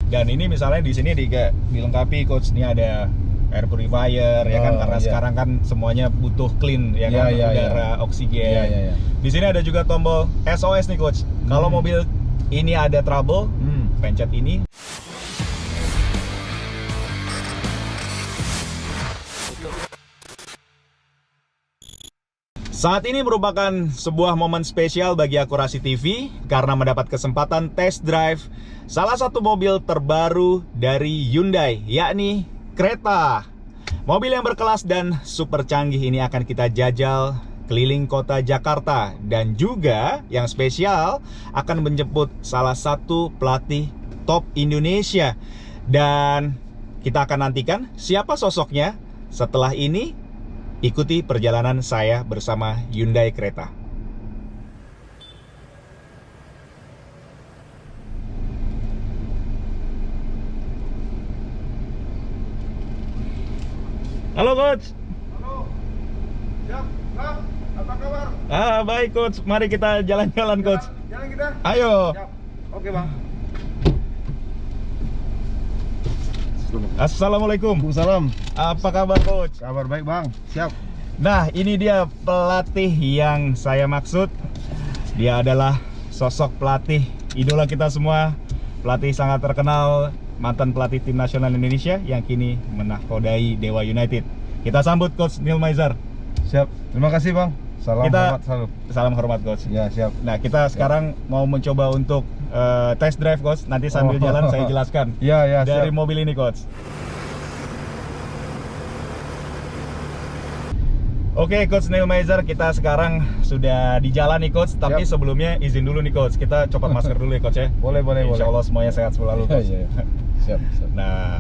Dan ini misalnya di sini dilengkapi coach, ini ada air purifier ya kan, karena sekarang kan semuanya butuh clean ya kan, udara, oksigen. Di sini ada juga tombol SOS nih coach. Kalau mobil ini ada trouble, pencet ini. Saat ini merupakan sebuah momen spesial bagi Akurasi TV karena mendapat kesempatan test drive salah satu mobil terbaru dari Hyundai, yakni Creta. Mobil yang berkelas dan super canggih ini akan kita jajal keliling kota Jakarta, dan juga yang spesial akan menjemput salah satu pelatih top Indonesia. Dan kita akan nantikan siapa sosoknya. Setelah ini ikuti perjalanan saya bersama Hyundai Creta. Halo coach. Halo. Siap, Bang. Apa kabar? Baik coach. Mari kita jalan-jalan coach. Jalan kita. Ayo. Siap. Oke, Bang. Assalamualaikum. Waalaikumsalam. Apa kabar coach? Kabar baik, Bang. Siap. Nah, ini dia pelatih yang saya maksud. Dia adalah sosok pelatih idola kita semua. Pelatih sangat terkenal, mantan pelatih tim nasional Indonesia yang kini menahkodai Dewa United. Kita sambut Coach Neil Maizar. Siap. Terima kasih, Bang. Hormat selalu. Salam hormat Coach. Ya, siap. Nah, kita sekarang mau mencoba untuk test drive Coach. Nanti sambil jalan saya jelaskan. Ya, dari siap. mobil ini Coach. Oke Coach Neil Maizar, kita sekarang sudah di jalan nih Coach. Tapi sebelumnya izin dulu nih Coach, kita copot masker dulu ya Coach ya. Boleh. Insya Allah semuanya sehat selalu Coach. Siap. Nah,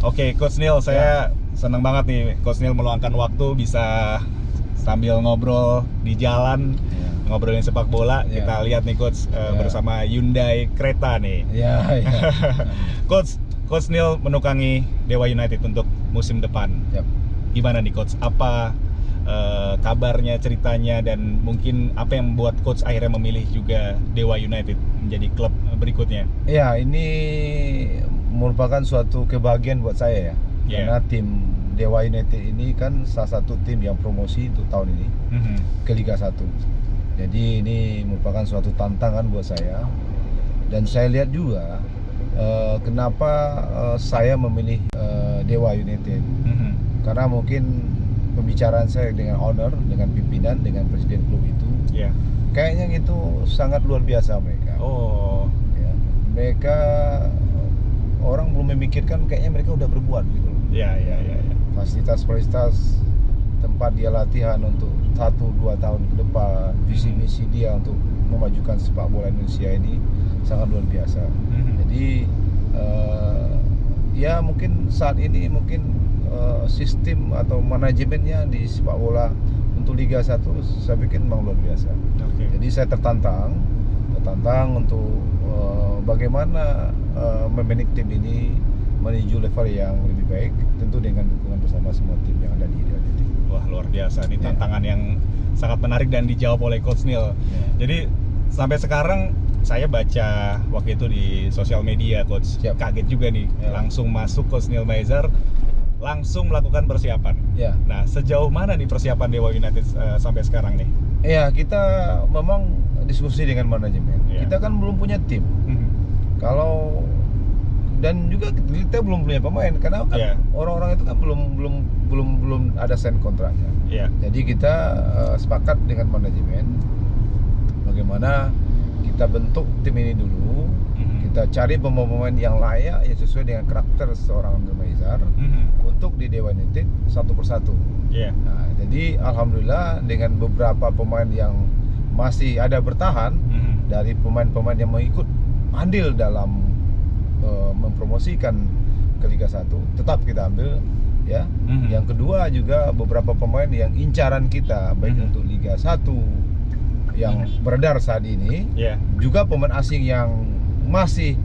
oke Coach Neil, saya senang banget nih Coach Neil meluangkan waktu bisa sambil ngobrol di jalan, ngobrolin sepak bola. Kita lihat nih Coach bersama Hyundai Creta nih. Coach Neil menukangi Dewa United untuk musim depan. Gimana nih Coach? Apa kabarnya, ceritanya, dan mungkin apa yang membuat Coach akhirnya memilih juga Dewa United menjadi klub berikutnya? Ya, ini merupakan suatu kebahagiaan buat saya ya. Karena tim Dewa United ini kan salah satu tim yang promosi untuk tahun ini ke Liga 1. Jadi ini merupakan suatu tantangan buat saya. Dan saya lihat juga kenapa saya memilih Dewa United. Karena mungkin pembicaraan saya dengan owner, dengan pimpinan, dengan presiden klub itu, kayaknya itu sangat luar biasa mereka. Mereka orang belum memikirkan, kayaknya mereka udah berbuat gitu loh. Fasilitas tempat dia latihan untuk 1-2 tahun ke depan, visi misi dia untuk memajukan sepak bola Indonesia ini sangat luar biasa. Jadi ya mungkin saat ini sistem atau manajemennya di sepak bola untuk Liga 1 saya pikir memang luar biasa. Jadi saya tertantang untuk bagaimana memanage tim ini menuju level yang lebih baik, tentu dengan dukungan bersama semua tim yang ada di Hyundai. Wah, luar biasa, ini tantangan yang sangat menarik dan dijawab oleh Coach Neil. Jadi sampai sekarang saya baca waktu itu di sosial media Coach, kaget juga nih, langsung masuk Coach Neil Maizar, langsung melakukan persiapan. Nah, sejauh mana nih persiapan Dewa United sampai sekarang nih? Kita memang diskusi dengan manajemen. Kita kan belum punya tim. Dan juga kita belum punya pemain karena kan orang-orang itu kan belum ada sign kontraknya. Jadi kita sepakat dengan manajemen bagaimana kita bentuk tim ini dulu. Kita cari pemain-pemain yang layak, yang sesuai dengan karakter seorang Neil Maizar untuk di Dewa United satu persatu. Nah, jadi alhamdulillah dengan beberapa pemain yang masih ada bertahan dari pemain-pemain yang mengikut andil dalam mempromosikan ke Liga 1, tetap kita ambil ya. Yang kedua juga beberapa pemain yang incaran kita baik untuk Liga 1 yang beredar saat ini, juga pemain asing yang masih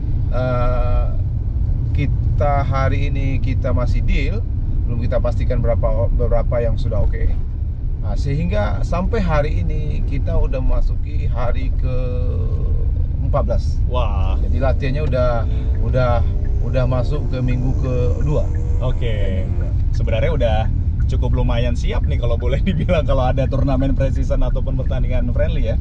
kita hari ini kita masih deal, belum kita pastikan beberapa yang sudah oke. Nah, sehingga sampai hari ini kita udah memasuki hari ke 14. Wah. Jadi latihannya udah masuk ke minggu kedua. Oke. Sebenarnya udah cukup lumayan siap nih kalau boleh dibilang kalau ada turnamen pre-season ataupun pertandingan friendly ya.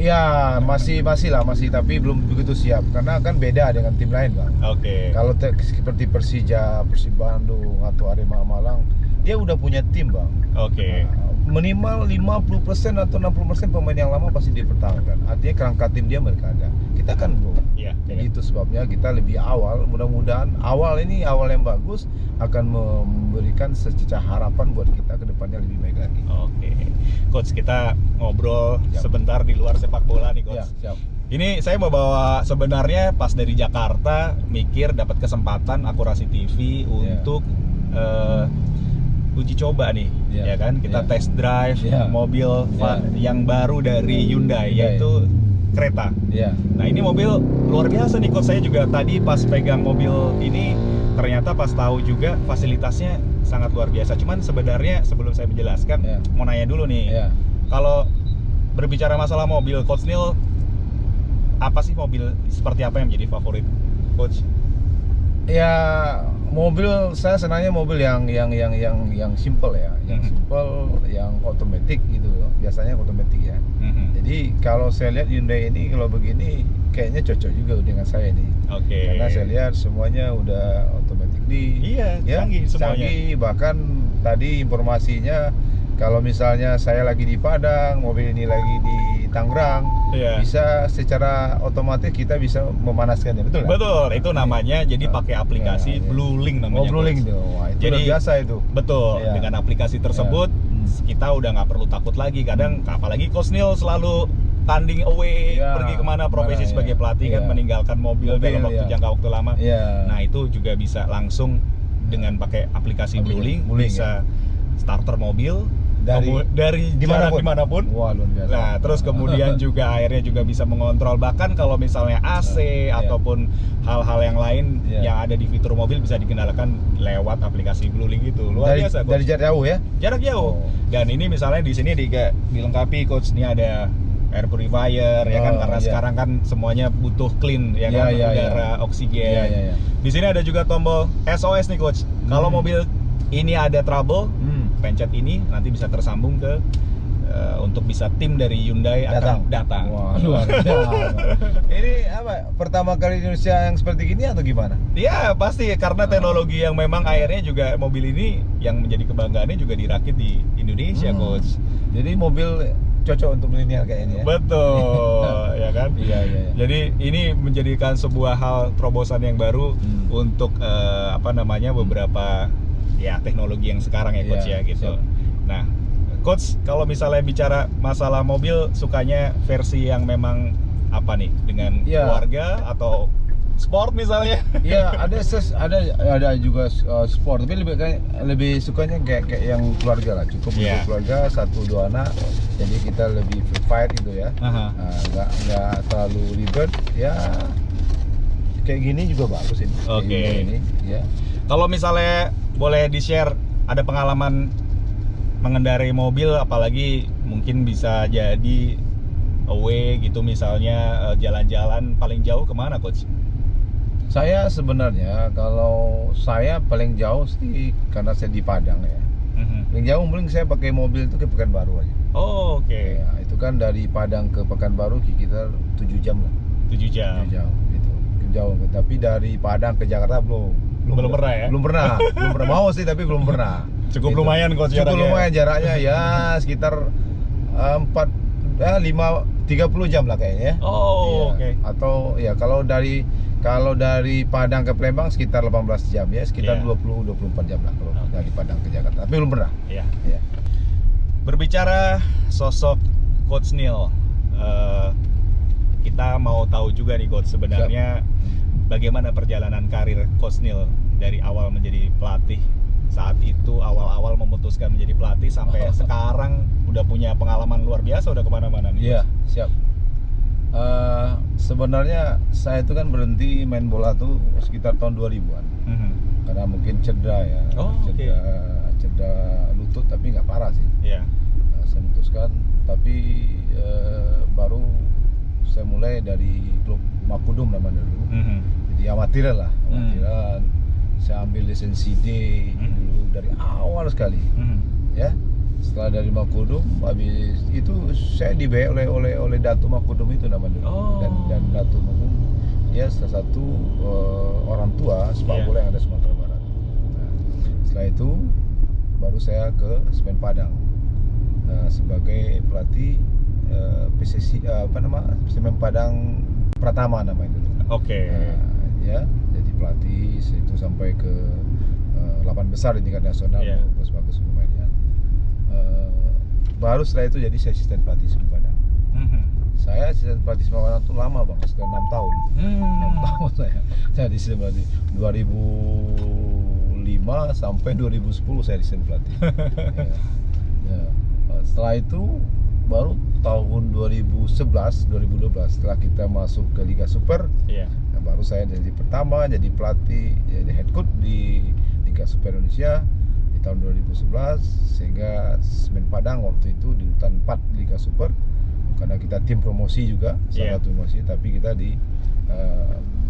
Ya masih tapi belum begitu siap karena kan beda dengan tim lain, Bang. Oke. Kalau seperti Persija, Persib Bandung atau Arema Malang, dia udah punya tim, Bang. Oke. Minimal 50% atau 60% pemain yang lama pasti dipertahankan. Artinya kerangka tim dia mereka ada. Kita kan belum. Iya. Jadi itu sebabnya kita lebih awal. Mudah-mudahan awal yang bagus akan memberikan sececah harapan buat kita ke depannya lebih baik lagi. Oke. Coach, kita ngobrol sebentar di luar sepak bola nih, Coach. Ya, siap. Ini saya mau bawa sebenarnya pas dari Jakarta mikir dapat kesempatan Akurasi TV untuk uji coba nih, ya kan? Kita test drive mobil yang baru dari Hyundai yaitu Creta. Nah, ini mobil luar biasa nih, Coach. Saya juga tadi pas pegang mobil ini ternyata pas tahu juga fasilitasnya sangat luar biasa. Cuman sebenarnya sebelum saya menjelaskan, mau nanya dulu nih. Kalau berbicara masalah mobil, Coach Neil, apa sih mobil seperti apa yang menjadi favorit Coach? Ya, mobil saya senangnya mobil yang simple ya, simple, yang otomatis gitu loh. Biasanya otomatis ya. Jadi kalau saya lihat Hyundai ini kalau begini kayaknya cocok juga dengan saya nih. Karena saya lihat semuanya udah otomatis nih. Canggih semuanya. Canggih, bahkan tadi informasinya kalau misalnya saya lagi di Padang, mobil ini lagi di Tangerang, bisa secara otomatis kita bisa memanaskannya, betul nggak? Betul, itu namanya jadi pakai aplikasi Blue Link namanya. Blue Link tuh, wah, itu jadi luar biasa itu. Betul, dengan aplikasi tersebut kita udah nggak perlu takut lagi. Kadang apalagi Coach Neil selalu tanding away, pergi kemana profesi sebagai pelatih kan, meninggalkan mobil dalam waktu jangka waktu lama. Nah, itu juga bisa langsung dengan pakai aplikasi Blue Link bisa starter mobil dari dimanapun. Wah, luar biasa. Nah, terus kemudian juga akhirnya juga bisa mengontrol, bahkan kalau misalnya AC ataupun hal-hal yang lain yang ada di fitur mobil bisa dikendalikan lewat aplikasi Blue Link itu. Luar biasa, Coach. Dari jarak jauh ya? Jarak jauh. Dan ini misalnya di sini dilengkapi, Coach, ini ada air purifier ya kan, karena sekarang kan semuanya butuh clean ya kan, udara, oksigen. Di sini ada juga tombol SOS nih, Coach. Kalau mobil ini ada trouble, pencet ini nanti bisa tersambung ke untuk bisa tim dari Hyundai akan datang. Wah, luar biasa. Ini apa? Pertama kali di Indonesia yang seperti gini atau gimana? Iya, pasti karena teknologi yang memang akhirnya juga mobil ini yang menjadi kebanggaannya juga dirakit di Indonesia, Coach. Jadi mobil cocok untuk milenial kayaknya. Betul, ya kan? Iya. Jadi ini menjadikan sebuah hal terobosan yang baru untuk beberapa teknologi yang sekarang ya, Coach, ya gitu. Nah, Coach, kalau misalnya bicara masalah mobil, sukanya versi yang memang apa nih, dengan keluarga atau sport misalnya? Iya, ada juga sport, tapi lebih sukanya kayak yang keluarga lah, cukup untuk keluarga 1-2 anak, jadi kita lebih free fight gitu ya. Nggak terlalu ribet ya, kayak gini juga bagus ini. Ini ya. Kalau misalnya boleh di-share ada pengalaman mengendarai mobil, apalagi mungkin bisa jadi away gitu misalnya, jalan-jalan paling jauh kemana, Coach? Saya sebenarnya kalau saya paling jauh sih karena saya di Padang ya. Paling jauh mungkin saya pakai mobil itu ke Pekanbaru aja. Oh, oke. Ya, itu kan dari Padang ke Pekanbaru kita 7 jam lah. 7 jam. 7 jam itu. Jauh, tapi dari Padang ke Jakarta belum pernah ya? Belum pernah mau sih tapi belum pernah. Cukup lumayan, Coach, jaraknya. Cukup lumayan jaraknya ya, sekitar 30 jam lah kayaknya. Oh, oke. Atau ya kalau dari Padang ke Palembang sekitar 18 jam ya, sekitar 20-24 jam lah kalau dari Padang ke Jakarta. Tapi belum pernah. Iya. Berbicara sosok Coach Neil, kita mau tahu juga nih, Coach, sebenarnya bagaimana perjalanan karir Coach Neil dari awal menjadi pelatih, saat itu awal-awal memutuskan menjadi pelatih sampai sekarang udah punya pengalaman luar biasa, udah kemana-mana nih. Iya, siap. Sebenarnya saya itu kan berhenti main bola tuh sekitar tahun 2000-an. Karena mungkin cedera ya, cedera lutut tapi nggak parah sih. Iya. Saya memutuskan, tapi baru saya mulai dari klub Makudum namanya dulu. Jadi amatiran lah, amatiran. Saya ambil lisensi D dulu dari awal sekali. Ya. Setelah dari Makudum, habis itu saya dibayar oleh Datuk Makudum itu namanya dulu. Dan Datuk Makudum dia salah satu orang tua sepak bola yang ada Sumatera Barat. Nah, setelah itu baru saya ke Semen Padang sebagai pelatih PSSI Semen Padang Pratama namanya dulu. Ya, jadi pelatih itu sampai ke 8 besar di tingkat nasional, bagus-bagus pemainnya. Baru setelah itu jadi saya asisten pelatih Semen Padang. Saya asisten pelatih Semen Padang itu lama bang, sekitar 6 tahun. 6 tahun saya di asisten pelatih. 2005 sampai 2010 saya asisten pelatih. Ya. Setelah itu baru tahun 2011-2012 setelah kita masuk ke Liga Super, baru saya jadi pertama jadi pelatih, jadi head coach di Liga Super Indonesia di tahun 2011, sehingga Semen Padang waktu itu di urutan 4 Liga Super karena kita tim promosi juga, salah satu promosi, tapi kita di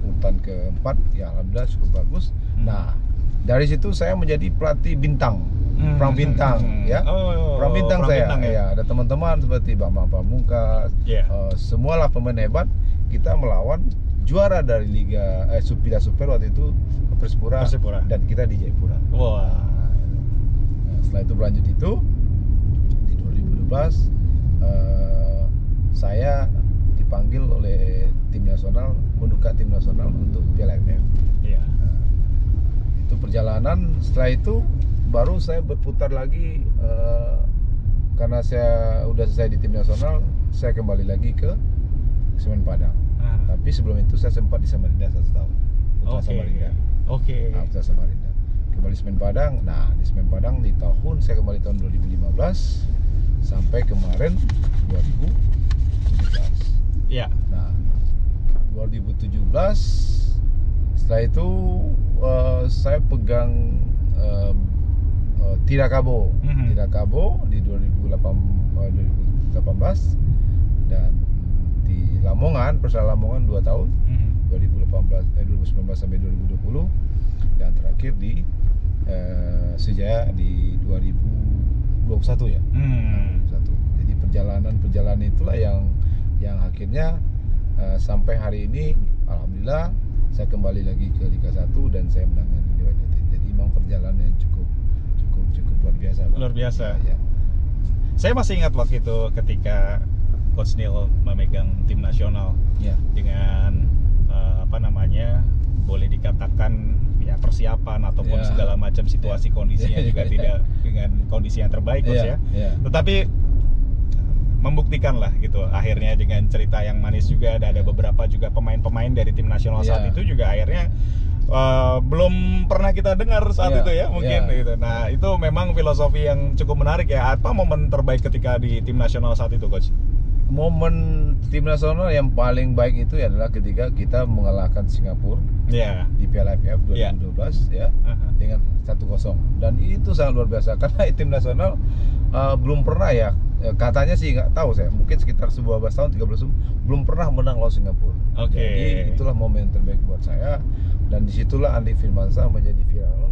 urutan keempat, ya alhamdulillah cukup bagus. Nah dari situ saya menjadi pelatih bintang, perang bintang, ya. Perang bintang saya, ya. Ada teman-teman seperti Bambang Pamungkas, semualah pemain hebat. Kita melawan juara dari Liga Liga Super waktu itu Persipura, dan kita di Jayapura. Nah, setelah itu berlanjut itu di 2012 saya dipanggil oleh tim nasional, membuka tim nasional untuk Piala AFF. Itu perjalanan. Setelah itu baru saya berputar lagi karena saya udah selesai di tim nasional, saya kembali lagi ke Semen Padang. Tapi sebelum itu saya sempat di Samarinda 1 tahun. Samarinda. Putra Samarinda. Kembali Semen Padang. Nah, di Semen Padang saya kembali tahun 2015 sampai kemarin 2017. Nah, 2017 setelah itu saya pegang Tirakabo di 2018 dan di Lamongan, Persela Lamongan 2 tahun, 2019 sampai 2020, dan terakhir di Sejaya di 2021 ya. 2021. Jadi perjalanan itulah yang akhirnya sampai hari ini alhamdulillah saya kembali lagi ke Liga 1 dan saya menangani Dewa United. Jadi memang perjalanan yang cukup luar biasa. Luar biasa. Ya. Saya masih ingat waktu itu ketika Coach Neil memegang tim nasional, dengan boleh dikatakan ya persiapan ataupun segala macam situasi kondisinya juga tidak dengan kondisi yang terbaik, Coach ya. Tetapi membuktikan lah gitu akhirnya dengan cerita yang manis juga. Ada beberapa juga pemain-pemain dari tim nasional saat itu juga akhirnya belum pernah kita dengar saat itu ya mungkin gitu. Nah itu memang filosofi yang cukup menarik ya. Apa momen terbaik ketika di tim nasional saat itu, Coach? Momen tim nasional yang paling baik itu adalah ketika kita mengalahkan Singapura di Piala AFF 2012 dengan 1-0, dan itu sangat luar biasa karena tim nasional belum pernah ya, katanya sih nggak tahu saya, mungkin sekitar 12 tahun 13 tahun belum pernah menang lawan Singapura. Jadi itulah momen terbaik buat saya, dan disitulah Andi Firmansyah menjadi viral.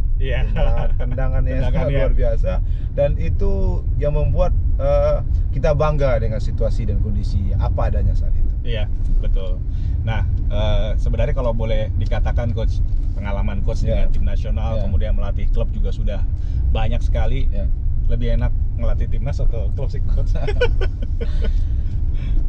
Tendangannya sangat luar biasa, dan itu yang membuat kita bangga dengan situasi dan kondisi apa adanya saat itu. Iya, betul. Nah, sebenarnya kalau boleh dikatakan, Coach, pengalaman Coach dengan tim nasional, kemudian melatih klub juga sudah banyak sekali. Lebih enak ngelatih timnas atau klub sih, Coach?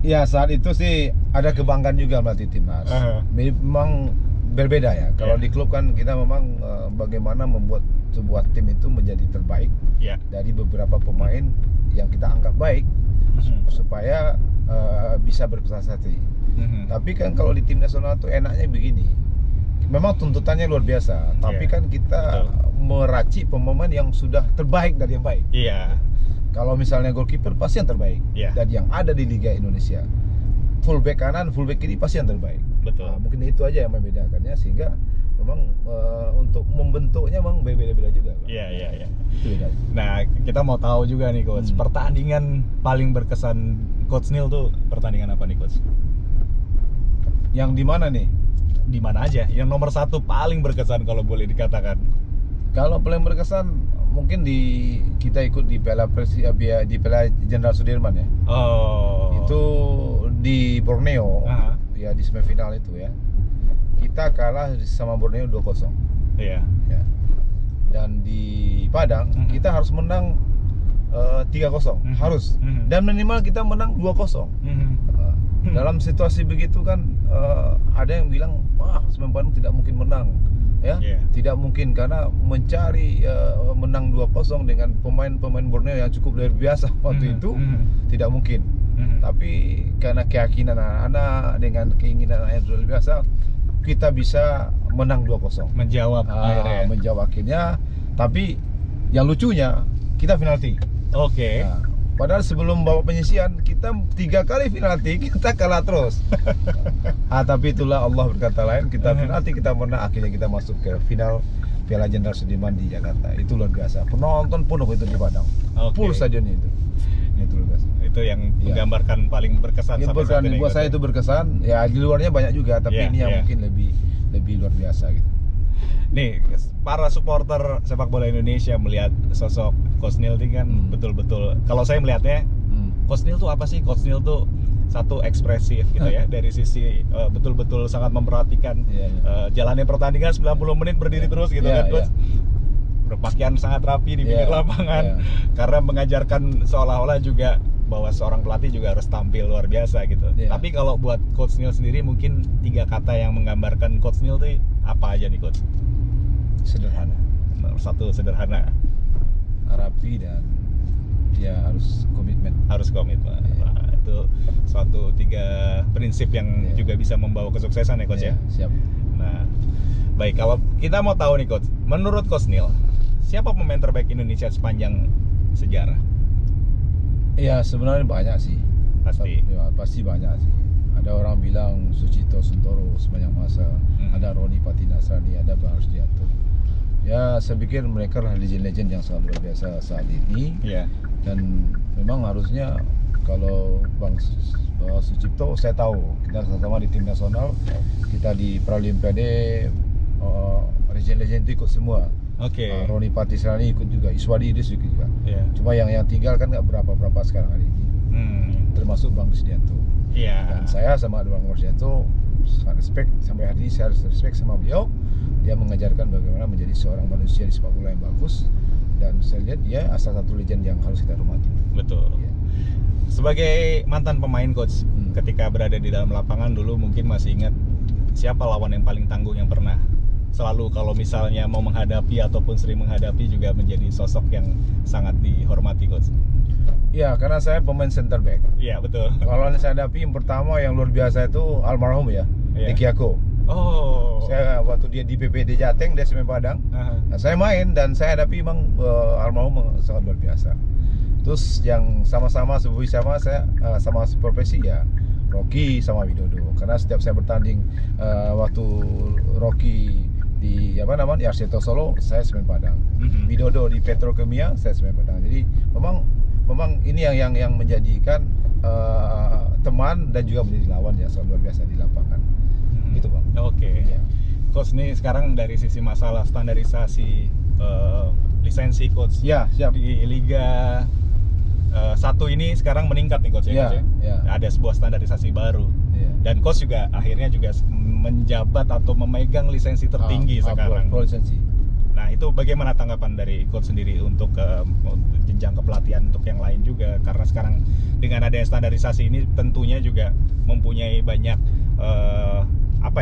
Ya, saat itu sih ada kebanggaan juga melatih timnas. Memang berbeda ya. Kalau di klub kan kita memang bagaimana membuat sebuah tim itu menjadi terbaik dari beberapa pemain yang kita anggap baik supaya bisa berprestasi. Tapi kan kalau di tim nasional tuh enaknya begini. Memang tuntutannya luar biasa, tapi kan kita meracik pemain yang sudah terbaik dari yang baik. Kalau misalnya goalkeeper pasti yang terbaik dan yang ada di Liga Indonesia. Fullback kanan, fullback kiri pasti yang terbaik. Betul. Nah, mungkin itu aja yang membedakannya, sehingga memang untuk membentuknya memang beda-beda juga. Iya. Nah, kita mau tahu juga nih, Coach, pertandingan paling berkesan Coach Neil tuh pertandingan apa nih, Coach? Yang di mana nih? Di mana aja? Yang nomor satu paling berkesan kalau boleh dikatakan. Kalau paling berkesan mungkin kita ikut di Piala Jenderal Sudirman ya. Oh. Itu di Borneo. Aha. Ya di semifinal itu ya. Kita kalah sama Borneo 2-0. Iya. Ya. Dan di Padang kita harus menang 3-0 harus. Dan minimal kita menang 2-0. Dalam situasi begitu kan ada yang bilang wah Semen Padang tidak mungkin menang ya. Tidak mungkin karena mencari menang 2-0 dengan pemain-pemain Borneo yang cukup luar biasa waktu itu tidak mungkin. Tapi karena keyakinan anak-anak dengan keinginan anak luar biasa kita bisa menang 2-0. Menjawab akhirnya. Menjawab akhirnya. Tapi yang lucunya kita penalti. Oke. Nah, padahal sebelum babak penyisian kita 3 kali penalti kita kalah terus. Tapi itulah Allah berkata lain, kita penalti kita menang, akhirnya kita masuk ke final Piala Jenderal Sudirman di Jakarta. Itu luar biasa. Penonton penuh itu di Padang. Full stadion itu. Itu luar biasa. Itu yang menggambarkan paling berkesan sampai saat ini. Buat saya itu berkesan. Ya di luarnya banyak juga, tapi ini yang mungkin lebih luar biasa gitu. Nih, para supporter sepak bola Indonesia melihat sosok Coach Neil ini kan betul-betul, kalau saya melihatnya Coach Neil tuh apa sih? Coach Neil tuh satu ekspresif gitu ya, dari sisi betul-betul sangat memperhatikan jalannya pertandingan 90 menit berdiri terus gitu kan Coach. Berpakaian sangat rapi di pinggir lapangan karena mengajarkan seolah-olah juga bahwa seorang pelatih juga harus tampil luar biasa gitu. Tapi kalau buat Coach Neil sendiri mungkin 3 kata yang menggambarkan Coach Neil tuh apa aja nih Coach? Sederhana. Satu, sederhana. Rapi dan dia harus komitmen. Harus komitmen. Nah, itu suatu 3 prinsip yang juga bisa membawa kesuksesan ya Coach ya. Siap. Nah, baik, kalau kita mau tahu nih Coach, menurut Coach Neil, siapa pemain terbaik Indonesia sepanjang sejarah? Ya sebenarnya banyak sih. Pasti. Ya, pasti banyak sih. Ada orang bilang Sucipto Suntoro sepanjang masa, ada Roni Patinasrani, ada Bang Rusdianto. Ya saya pikir mereka adalah legend-legend yang sangat luar biasa saat ini. Dan memang harusnya kalau Bang Sucipto, saya tahu kita sama-sama di tim nasional, kita di Paralimpiade, legend-legend itu ikut semua. Roni Patinasrani ikut juga, Iswadi Idris ikut juga. Cuma yang tinggal kan nggak berapa sekarang hari ini. Termasuk Bang Rusdianto. Dan saya sama Bang Rusdianto sangat respect, sampai hari ini saya harus respect sama beliau. Dia mengajarkan bagaimana menjadi seorang manusia di sepak bola yang bagus, dan saya lihat dia salah satu legend yang harus kita hormati. Betul. Sebagai mantan pemain Coach, ketika berada di dalam lapangan dulu mungkin masih ingat siapa lawan yang paling tangguh yang pernah selalu kalau misalnya mau menghadapi ataupun sering menghadapi juga menjadi sosok yang sangat dihormati Coach? Ya, karena saya pemain center back. Iya, betul. Kalau saya hadapi yang pertama yang luar biasa itu almarhum ya, Dikiako. Saya waktu dia di PPD Jateng, dia Semen Padang. Nah, saya main dan saya hadapi memang almarhum sangat luar biasa. Terus yang sama-sama saya sama profesi ya Rocky sama Widodo. Karena setiap saya bertanding waktu Rocky di Arseto Solo, saya Semen Padang. Widodo di Petrokemia, saya Semen Padang. Jadi memang ini yang menjadikan teman dan juga menjadi lawan ya, sangat luar biasa di lapangan. Gitu Bang. Coach, ini sekarang dari sisi masalah standarisasi lisensi Coach, siap. Di Liga 1 ini sekarang meningkat nih Coach ya. Ada sebuah standarisasi baru. Dan Coach juga akhirnya juga menjabat atau memegang lisensi tertinggi sekarang. Lisensi. Nah, itu bagaimana tanggapan dari Coach sendiri untuk jenjang kepelatihan untuk yang lain juga, karena sekarang dengan adanya standarisasi ini tentunya juga mempunyai banyak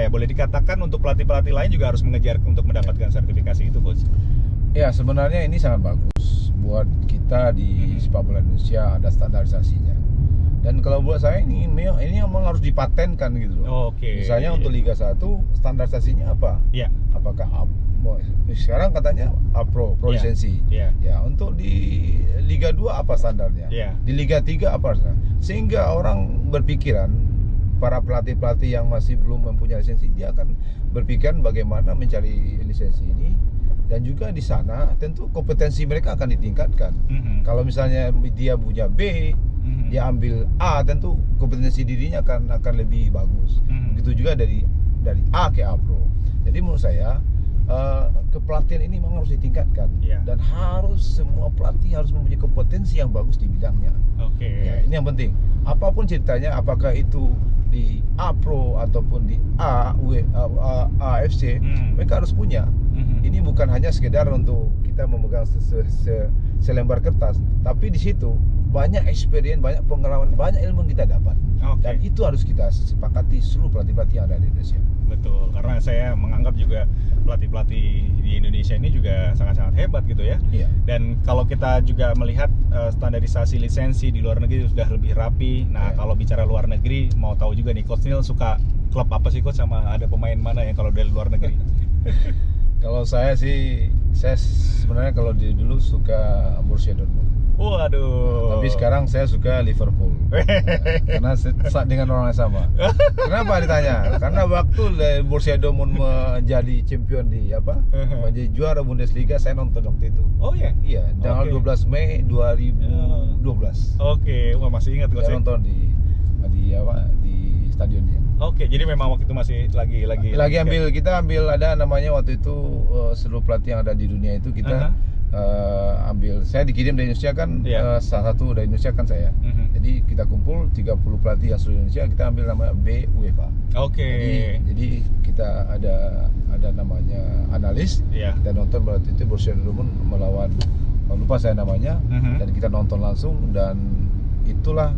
boleh dikatakan untuk pelatih-pelatih lain juga harus mengejar untuk mendapatkan sertifikasi itu Coach. Ya, sebenarnya ini sangat bagus buat kita di sepak bola Indonesia, ada standarisasinya. Dan kalau buat saya ini memang harus dipatenkan gitu loh. Misalnya untuk Liga 1 standarisasinya apa? Apakah sekarang katanya pro lisensi. Ya, untuk di Liga 2 apa standarnya? Di Liga 3 apa standarnya? Sehingga orang berpikiran, para pelatih-pelatih yang masih belum mempunyai lisensi, dia akan berpikiran bagaimana mencari lisensi ini, dan juga di sana tentu kompetensi mereka akan ditingkatkan. Kalau misalnya dia punya B, dia ambil A, tentu kompetensi dirinya akan lebih bagus. Begitu juga dari A ke A Pro. Jadi menurut saya kepelatihan ini memang harus ditingkatkan, dan semua pelatih harus mempunyai kompetensi yang bagus di bidangnya. Ya, ini yang penting. Apapun ceritanya, apakah itu di A Pro ataupun di AFC, mereka harus punya. Ini bukan hanya sekedar untuk kita memegang selembar kertas, tapi di situ banyak experience, banyak pengalaman, banyak ilmu yang kita dapat. Dan itu harus kita sepakati seluruh pelatih-pelatih yang ada di Indonesia. Betul, karena saya menganggap juga pelatih-pelatih di Indonesia ini juga sangat-sangat hebat gitu ya. Dan kalau kita juga melihat standarisasi lisensi di luar negeri sudah lebih rapi. Nah, kalau bicara luar negeri, mau tahu juga nih, Coach Neil suka klub apa sih, Coach? Sama ada pemain mana yang kalau dari luar negeri? Kalau saya sih, saya sebenarnya kalau dulu suka Borussia Dortmund. Waduh. Tapi sekarang saya suka Liverpool. Karena dengan orang yang sama. Kenapa ditanya? Karena waktu Borussia Dortmund menjadi champion menjadi juara Bundesliga, saya nonton waktu itu. Oh ya? Iya, tanggal 12 Mei 2012. Wah, masih ingat, Coach? Saya nonton di stadion dia. Jadi memang waktu itu masih lagi ambil, kita ambil ada namanya waktu itu seluruh pelatih yang ada di dunia itu kita ambil. Saya dikirim dari Indonesia kan, salah satu dari Indonesia kan saya. Jadi kita kumpul 30 pelatih yang seluruh Indonesia, kita ambil namanya B UEFA. Jadi kita ada namanya analis. Kita nonton waktu itu Borussia Dortmund melawan, lupa saya namanya, dan kita nonton langsung, dan itulah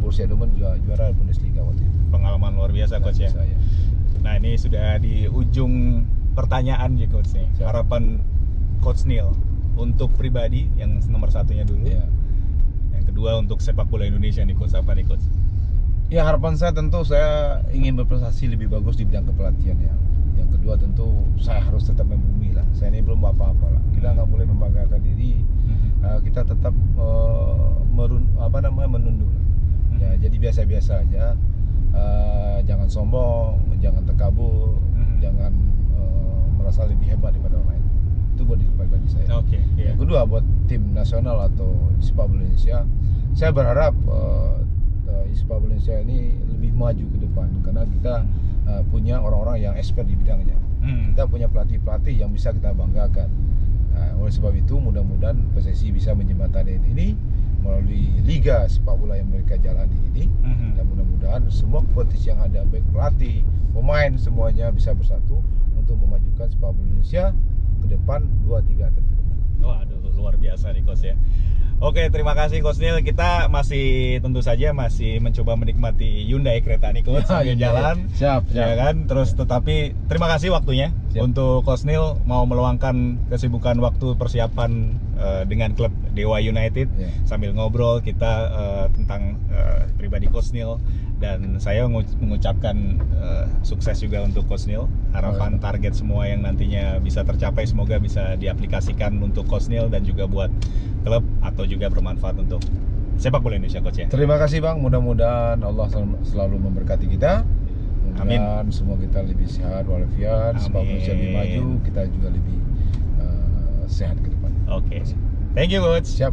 Borussia Dortmund juara Bundesliga waktu itu. Pengalaman luar biasa, Coach ya. Nah, ini sudah di ujung pertanyaan ya, Coach nih. Harapan Coach Neil untuk pribadi yang nomor satunya dulu. Yang kedua untuk sepak bola Indonesia nih, Coach. Apa nih, Coach? Ya, harapan saya tentu saya ingin berprestasi lebih bagus di bidang kepelatihan ya. Yang kedua tentu saya harus tetap membumi lah. Saya ini belum apa-apa lah. Kita nggak boleh membanggakan diri. Kita tetap menunduk. Ya, jadi biasa-biasa aja. Jangan sombong, jangan terkabur, jangan merasa lebih hebat daripada orang lain. Itu buat bagi saya. Yang kedua, buat tim nasional atau sepak bola Indonesia, saya berharap sepak bola Indonesia ini lebih maju ke depan, karena kita punya orang-orang yang expert di bidangnya. Kita punya pelatih-pelatih yang bisa kita banggakan. Oleh sebab itu, mudah-mudahan PSSI bisa menjembatani ini melalui liga sepak bola yang mereka jalani ini, dan mudah-mudahan semua kompetisi yang ada, baik pelatih, pemain, semuanya bisa bersatu untuk memajukan sepak bola Indonesia ke depan 2-3 tahun ke depan. Waduh, luar biasa nih, Coach ya. Oke, terima kasih, Coach Neil. Kita tentu saja masih mencoba menikmati Hyundai Creta nih, Coach, sambil jalan. Siap. Ya kan? Terus tetapi terima kasih waktunya. Untuk Coach Neil mau meluangkan kesibukan waktu persiapan dengan klub Dewa United, sambil ngobrol kita tentang pribadi Coach Neil, dan saya mengucapkan sukses juga untuk Coach Neil. Harapan target semua yang nantinya bisa tercapai semoga bisa diaplikasikan untuk Coach Neil dan juga buat klub, atau juga bermanfaat untuk sepak bola Indonesia, Coach ya. Terima kasih, Bang. Mudah-mudahan Allah selalu memberkati kita. Amin. Semua kita lebih sehat walafiat, sepak bola Indonesia lebih maju, kita juga lebih sehat ke depan. Thank you, Coach. Siap.